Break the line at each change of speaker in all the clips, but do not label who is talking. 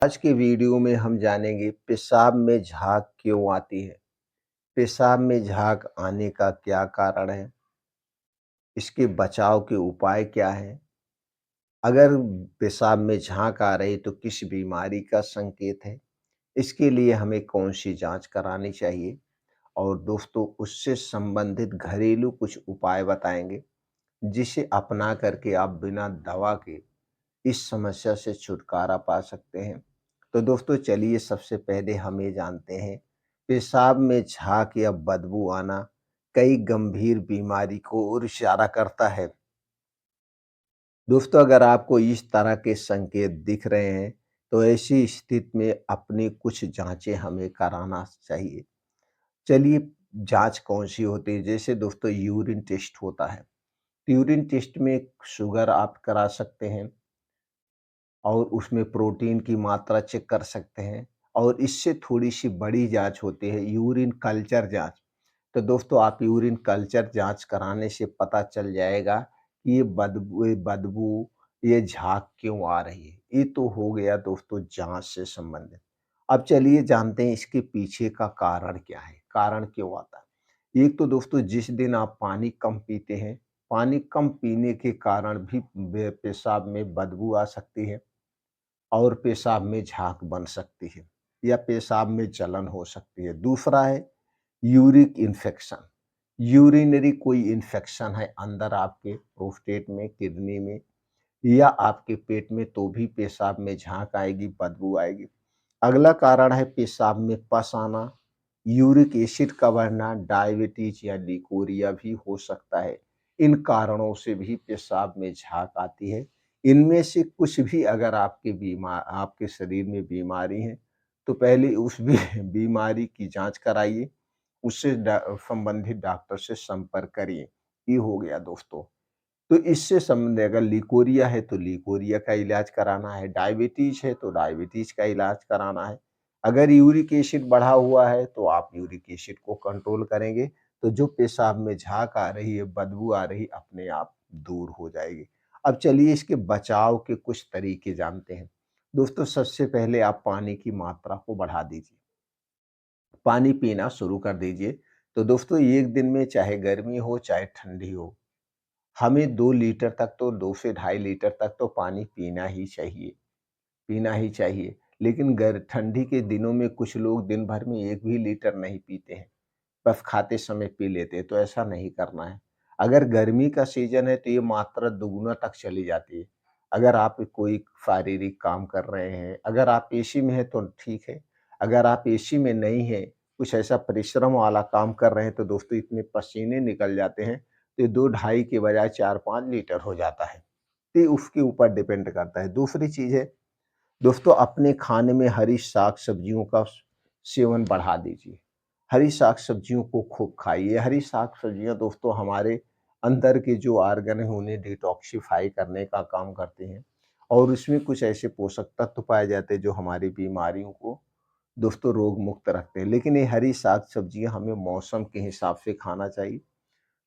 आज के वीडियो में हम जानेंगे पेशाब में झाग क्यों आती है? पेशाब में झाग आने का क्या कारण है? इसके बचाव के उपाय क्या हैं? अगर पेशाब में झाग आ रही तो किस बीमारी का संकेत है? इसके लिए हमें कौन-सी जाँच करानी चाहिए? और दोस्तों उससे संबंधित घरेलू कुछ उपाय बताएँगे, जिसे अपना करके आप बिना दवा के इस समस्या से छुटकारा पा सकते हैं। तो दोस्तों चलिए सबसे पहले हम ये जानते हैं, पेशाब में झाग या बदबू आना कई गंभीर बीमारी को ओर इशारा करता है। दोस्तों अगर आपको इस तरह के संकेत दिख रहे हैं, तो ऐसी स्थिति में अपनी कुछ जाँचें हमें कराना चाहिए। चलिए जाँच कौन-सी होती है? जैसे दोस्तों यूरिन टेस्ट होता है। यूरिन टेस्ट में शुगर आप करा सकते हैं। और उसमें प्रोटीन की मात्रा चेक कर सकते हैं और इससे थोड़ी-सी बड़ी जाँच होती है यूरिन कल्चर जाँच। तो दोस्तों आप यूरिन कल्चर जाँच कराने से पता चल जाएगा कि ये बदबू, ये झाग क्यों आ रही है। ये तो हो गया दोस्तों जाँच से संबंधित। अब चलिए जानते हैं इसके पीछे का कारण क्या है, कारण क्यों आता है। एक तो दोस्तों जिस दिन आप पानी कम पीते हैं, पानी कम पीने के कारण भी पेशाब में बदबू आ सकती है। और पेशाब में झाग बन सकती है या पेशाब में जलन हो सकती है। दूसरा है यूरिक इन्फेक्शन, यूरिनरी कोई इन्फेक्शन है अंदर आपके प्रोस्टेट में, किडनी में या आपके पेट में तो भी पेशाब में झाग आएगी, बदबू आएगी। अगला कारण है पेशाब में पस आना, यूरिक एसिड का बढ़ना, डायबिटीज या लिकोरिया भी हो सकता है। इन कारणों से भी पेशाब में झाग आती है। इनमें से कुछ भी अगर आपके शरीर में बीमारी है, तो पहले उस बीमारी की जाँच कराइए, उससे संबंधित डॉक्टर से संपर्क करिए। ये हो गया दोस्तों। तो इससे संबंध है, अगर लिकोरिया है तो लिकोरिया का इलाज कराना है, डायबिटीज़ है तो डायबिटीज़ का इलाज कराना है। अगर यूरिक एसिड बढ़ा हुआ है तो आप यूरिक एसिड को कंट्रोल करेंगे, तो जो पेशाब में झाग आ रही है, बदबू आ रही, अपने आप दूर हो जाएगी। अब चलिए इसके बचाव के कुछ तरीके जानते हैं। दोस्तों सबसे पहले आप पानी की मात्रा को बढ़ा दीजिए, पानी पीना शुरू कर दीजिए। तो दोस्तों 1 दिन में चाहे गर्मी हो, चाहे ठंडी हो, हमें 2 लीटर तक तो 2 से ढाई लीटर तक तो पानी पीना ही चाहिए। लेकिन गर ठंडी के दिनों में कुछ लोग दिन भर में 1 भी लीटर नहीं पीते हैं, बस खाते समय पी लेते हैं, तो ऐसा नहीं करना है। अगर गर्मी का सीज़न है तो ये मात्रा दुगुना तक चली जाती है। अगर आप कोई शारीरिक काम कर रहे हैं, अगर आप एसी में हैं तो ठीक है, अगर आप एसी में नहीं हैं, कुछ ऐसा परिश्रम वाला काम कर रहे हैं तो दोस्तों इतने पसीने निकल जाते हैं, तो ये 2 ढाई के बजाय 4-5 लीटर हो जाता है। तो ये उसके ऊपर डिपेंड करता है। दूसरी चीज़ है दोस्तों अपने खाने में हरी साग-सब्जियों का सेवन बढ़ा दीजिए। हरी साग-सब्जियों को खूब खाइए। हरी साग-सब्जियाँ दोस्तों हमारे अंदर के जो ऑर्गन हैं उन्हें डिटॉक्सिफ़ाई करने का काम करती हैं और उसमें कुछ ऐसे पोषक तत्व पाए जाते हैं जो हमारी बीमारियों को दोस्तों रोग मुक्त रखते हैं। लेकिन ये हरी साग-सब्जियाँ हमें मौसम के हिसाब से खाना चाहिए।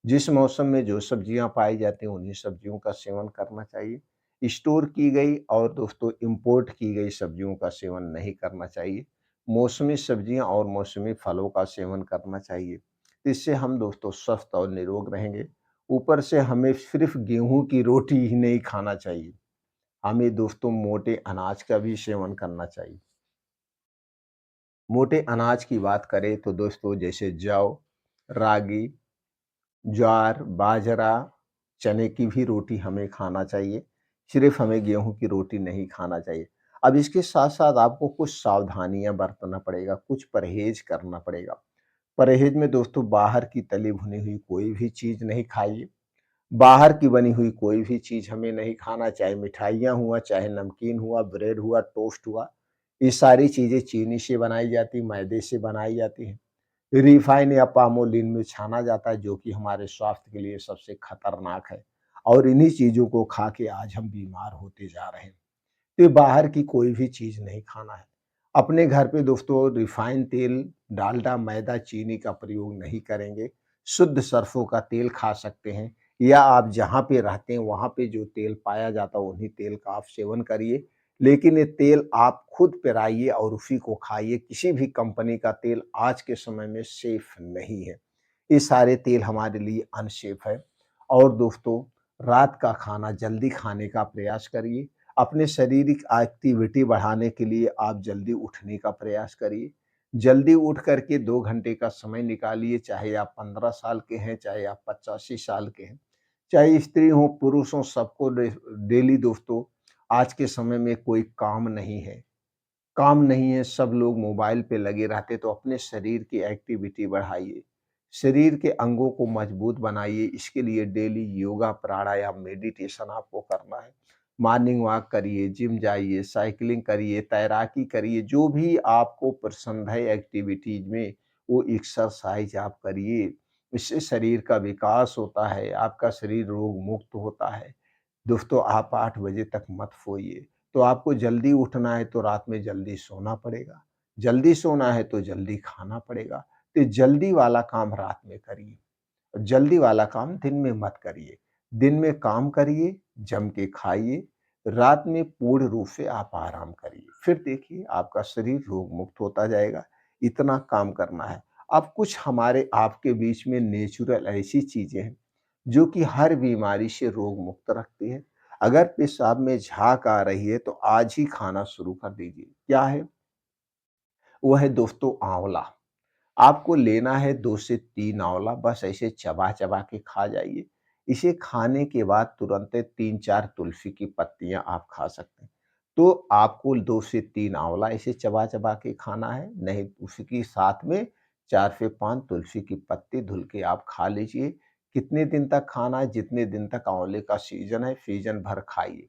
जिस मौसम में जो सब्जियाँ पाई जाती हैं, उन्हीं सब्जियों का सेवन करना चाहिए। स्टोर की गई और दोस्तों इम्पोर्ट की गई सब्जियों का सेवन नहीं करना चाहिए। मौसमी सब्जियाँ और मौसमी फलों का सेवन करना चाहिए। इससे हम दोस्तों स्वस्थ और निरोग रहेंगे। ऊपर से हमें सिर्फ़ गेहूँ की रोटी ही नहीं खाना चाहिए। हमें दोस्तों मोटे अनाज का भी सेवन करना चाहिए। मोटे अनाज की बात करें तो दोस्तों जैसे जौ, रागी, ज्वार, बाजरा, चने की भी रोटी हमें खाना चाहिए, सिर्फ़ हमें गेहूँ की रोटी नहीं खाना चाहिए। अब इसके साथ-साथ आपको कुछ सावधानियाँ बरतना पड़ेगा, कुछ परहेज़ करना पड़ेगा। परहेज़ में दोस्तों बाहर की तली भुनी हुई कोई भी चीज़ नहीं खाइए, बाहर की बनी हुई कोई भी चीज़ हमें नहीं खाना, चाहे मिठाइयाँ हुआ, चाहे नमकीन हुआ, ब्रेड हुआ, टोस्ट हुआ, ये सारी चीज़ें चीनी से बनाई जाती, मैदे से बनाई जाती हैं। रिफाइन या पामोलिन में छाना जाता है जो कि हमारे स्वास्थ्य के लिए सबसे खतरनाक है और इन्हीं चीज़ों को खा के आज हम बीमार होते जा रहे हैं। तो ये बाहर की कोई भी चीज़ नहीं खाना है। अपने घर पे दोस्तों रिफाइन तेल, डालडा, मैदा, चीनी का प्रयोग नहीं करेंगे। शुद्ध सरसों का तेल खा सकते हैं या आप जहाँ पे रहते हैं वहाँ पे जो तेल पाया जाता है उन्हीं तेल का आप सेवन करिए। लेकिन ये तेल आप खुद पेराइए और उसी को खाइए। किसी भी कंपनी का तेल आज के समय में सेफ नहीं है। ये सारे तेल हमारे लिए अनसेफ है। और दोस्तों, रात का खाना जल्दी खाने का प्रयास करिए। अपने शारीरिक एक्टिविटी बढ़ाने के लिए आप जल्दी उठने का प्रयास करिए। जल्दी उठ कर के 2 घंटे का समय निकालिए, चाहे आप 15 साल के हैं, चाहे आप 85 साल के हैं, चाहे स्त्री हो, पुरुष हो, सबको डेली दोस्तों आज के समय में कोई काम नहीं है। काम नहीं है, सब लोग मोबाइल पे लगे रहते, तो अपने शरीर की एक्टिविटी बढ़ाइए। शरीर के अंगों को मजबूत बनाइए, इसके लिए डेली योगा, प्राणायाम, मेडिटेशन आपको करना है। मॉर्निंग वॉक करिए, जिम जाइए, साइक्लिंग करिए, तैराकी करिए, जो भी आपको पसंद है एक्टिविटीज़ में, वो एक्सरसाइज़ आप करिए। इससे शरीर का विकास होता है, आपका शरीर रोग मुक्त होता है। दोस्तों, आप 8 बजे तक मत सोइए। तो आपको जल्दी उठना है तो रात में जल्दी सोना पड़ेगा। जल्दी सोना है तो जल्दी खाना पड़ेगा। तो जल्दी वाला काम रात में करिए। जल्दी वाला काम दिन में मत करिए। दिन में काम करिए, जम के खाइए, रात में पूर्ण रूप से आप आराम करिए। फिर देखिए आपका शरीर रोग मुक्त होता जाएगा। इतना काम करना है। अब कुछ हमारे आपके बीच में नेचुरल ऐसी चीज़ें हैं, जो कि हर बीमारी से रोग मुक्त रखती है। अगर पेशाब में झाग आ रही है तो आज ही खाना शुरू कर दीजिए। क्या है? वो है दोस्तों आँवला। आपको लेना है 2 से 3 आँवला, बस ऐसे चबा-चबा के खा जाइए। इसे खाने के बाद तुरंत 3-4 तुलसी की पत्तियाँ आप खा सकते हैं। तो आपको 2 से 3 आँवला ऐसे चबा-चबा के खाना है, नहीं उसके साथ में 4 से 5 तुलसी की पत्ती धुल के आप खा लीजिए। कितने दिन तक खाना है? जितने दिन तक आँवले का सीज़न है, सीज़न भर खाइए।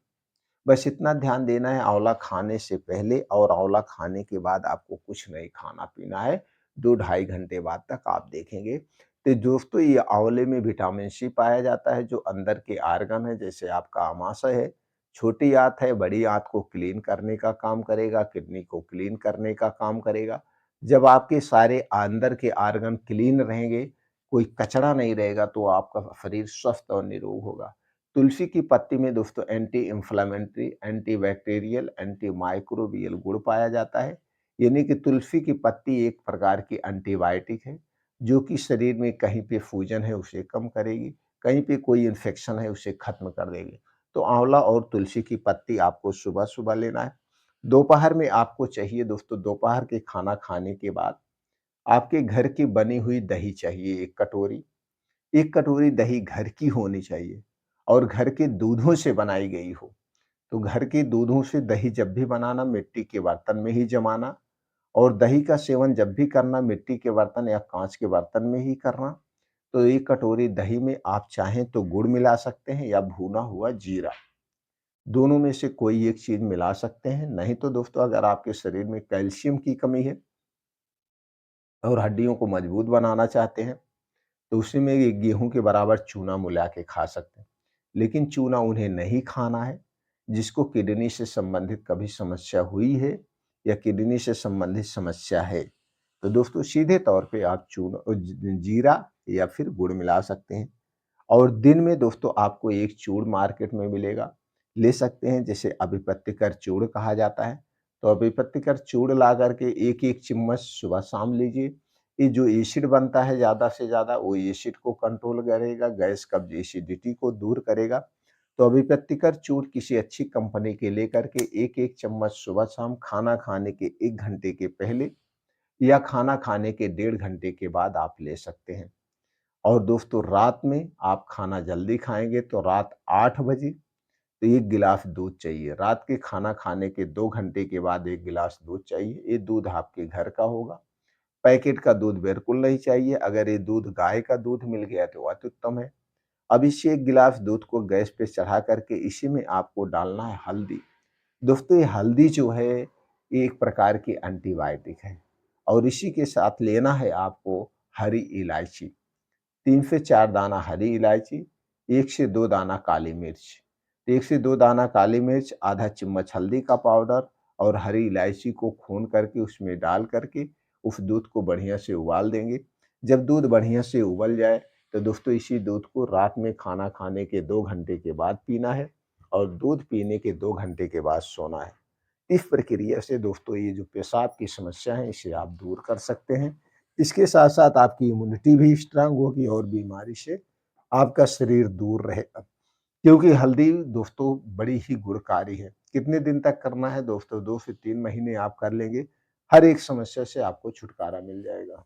बस इतना ध्यान देना है, आँवला खाने से पहले और आँवला खाने के बाद आपको कुछ नहीं खाना-पीना है। 2 ढाई घंटे बाद तक आप देखेंगे। तो दोस्तों, ये आँवले में विटामिन सी पाया जाता है, जो अंदर के ऑर्गन है, जैसे आपका आमाशय है, छोटी आँत है, बड़ी आँत को क्लीन करने का काम करेगा, किडनी को क्लीन करने का काम करेगा। जब आपके सारे अंदर के ऑर्गन क्लीन रहेंगे, कोई कचरा नहीं रहेगा, तो आपका शरीर स्वस्थ और निरोग होगा। तुलसी की पत्ती में दोस्तों anti inflammatory, anti bacterial, anti microbial गुण पाया जाता है। यानी कि तुलसी की पत्ती एक प्रकार की एंटीबायोटिक है, जो कि शरीर में कहीं पे सूजन है उसे कम करेगी, कहीं पे कोई इन्फेक्शन है उसे खत्म कर देगी। तो आंवला और तुलसी की पत्ती आपको सुबह-सुबह लेना है। दोपहर में आपको चाहिए दोस्तों, दोपहर के खाना खाने के बाद आपके घर की बनी हुई दही चाहिए 1 कटोरी। 1 कटोरी दही घर की होनी चाहिए और घर के दूधों से बनाई गई हो। तो घर के दूधों से दही जब भी बनाना, मिट्टी के बर्तन में ही जमाना, और दही का सेवन जब भी करना, मिट्टी के बर्तन या काँच के बर्तन में ही करना। तो 1 कटोरी दही में आप चाहें तो गुड़ मिला सकते हैं या भुना हुआ जीरा। दोनों में से कोई एक चीज़ मिला सकते हैं। नहीं तो दोस्तों, अगर आपके शरीर में कैल्शियम की कमी है और हड्डियों को मजबूत बनाना चाहते हैं, तो उसी में ये गेहूँ के बराबर चूना मिला के खा सकते हैं। लेकिन चूना उन्हें नहीं खाना है, जिसको किडनी से संबंधित कभी समस्या हुई है या किडनी से संबंधित समस्या है, तो दोस्तों सीधे तौर पे आप जीरा या फिर गुड़ मिला सकते हैं। और दिन में दोस्तों आपको एक चूर्ण मार्केट में मिलेगा, ले सकते हैं, जिसे अभिपत्तिकर चूर्ण कहा जाता है। तो अभिपत्तिकर चूर्ण ला कर के 1-1 चम्मच सुबह-शाम लीजिए। ये जो एसिड बनता है ज़्यादा से ज़्यादा, वो एसिड को कंट्रोल करेगा, गैस, कब्ज़, एसिडिटी को दूर करेगा। तो अभिपत्तिकर चूर्ण किसी अच्छी कंपनी के लेकर के 1-1 चम्मच सुबह-शाम खाना खाने के 1 घंटे के पहले या खाना खाने के डेढ़ घंटे के बाद आप ले सकते हैं। और दोस्तों, रात में आप खाना जल्दी खाएँगे तो रात 8 बजे तो 1 गिलास दूध चाहिए। रात के खाना खाने के 2 घंटे के बाद 1 गिलास दूध चाहिए। ये दूध आपके घर का होगा। पैकेट का दूध बिल्कुल नहीं चाहिए। अगर ये दूध गाय का दूध मिल गया तो अति उत्तम है। अब इसी 1 गिलास दूध को गैस पे चढ़ा कर के इसी में आपको डालना है हल्दी। दोस्तों, ये हल्दी जो है, ये एक प्रकार की एंटीबायोटिक है और इसी के साथ लेना है आपको हरी इलायची। 3 से 4 दाना हरी इलायची, 1 से 2 दाना काली मिर्च, 1 से 2 दाना काली मिर्च, आधा चम्मच हल्दी का पाउडर और हरी इलायची को खून करके उसमें डाल करके उस दूध को बढ़िया से उबाल देंगे। जब दूध बढ़िया से उबल जाए, तो दोस्तों इसी दूध को रात में खाना खाने के 2 घंटे के बाद पीना है और दूध पीने के 2 घंटे के बाद सोना है। इस प्रक्रिया से दोस्तों ये जो पेशाब की समस्या है इसे आप दूर कर सकते हैं। इसके साथ-साथ आपकी इम्यूनिटी भी स्ट्रॉन्ग होगी और बीमारी से आपका शरीर दूर रहेगा। क्योंकि हल्दी दोस्तों बड़ी ही गुणकारी है। कितने दिन तक करना है दोस्तों? 2 से 3 महीने आप कर लेंगे, हर एक समस्या से आपको छुटकारा मिल जाएगा।